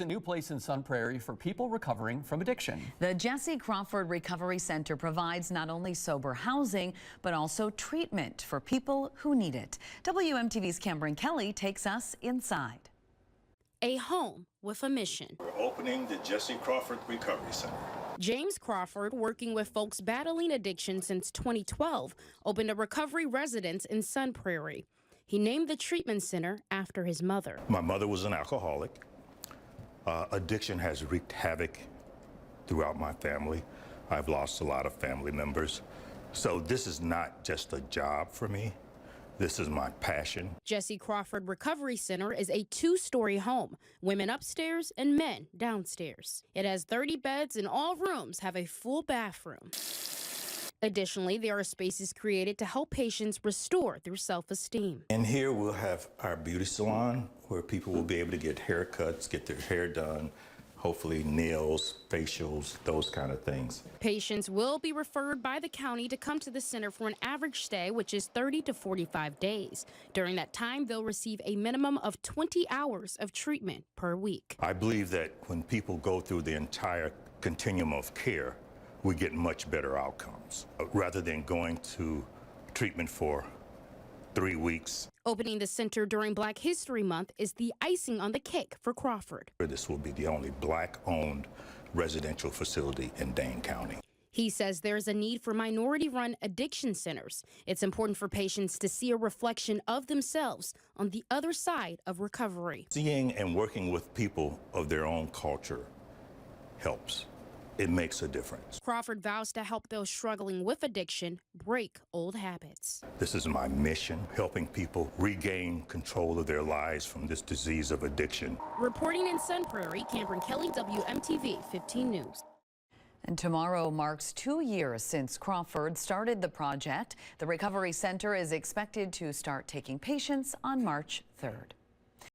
A new place in Sun Prairie for people recovering from addiction. The Jesse Crawford Recovery Center provides not only sober housing, but also treatment for people who need it. WMTV's Cameron Kelly takes us inside. A home with a mission. We're opening the Jesse Crawford Recovery Center. James Crawford, working with folks battling addiction since 2012, opened a recovery residence in Sun Prairie. He named the treatment center after his mother. My mother was an alcoholic. Addiction has wreaked havoc throughout my family. I've lost a lot of family members. So this is not just a job for me. This is my passion. Jesse Crawford Recovery Center is a two-story home, women upstairs and men downstairs. It has 30 beds and all rooms have a full bathroom. Additionally, there are spaces created to help patients restore their self-esteem. And here we'll have our beauty salon where people will be able to get haircuts, get their hair done, hopefully nails, facials, those kind of things. Patients will be referred by the county to come to the center for an average stay, which is 30 to 45 days. During that time, they'll receive a minimum of 20 hours of treatment per week. I believe that when people go through the entire continuum of care, we get much better outcomes rather than going to treatment for 3 weeks. Opening the center during Black History Month is the icing on the cake for Crawford. This will be the only Black-owned residential facility in Dane County. He says there is a need for minority-run addiction centers. It's important for patients to see a reflection of themselves on the other side of recovery. Seeing and working with people of their own culture helps. It makes a difference. Crawford vows to help those struggling with addiction break old habits. This is my mission, helping people regain control of their lives from this disease of addiction. Reporting in Sun Prairie, Cameron Kelly, WMTV 15 News. And tomorrow marks 2 years since Crawford started the project. The Recovery Center is expected to start taking patients on March 3rd.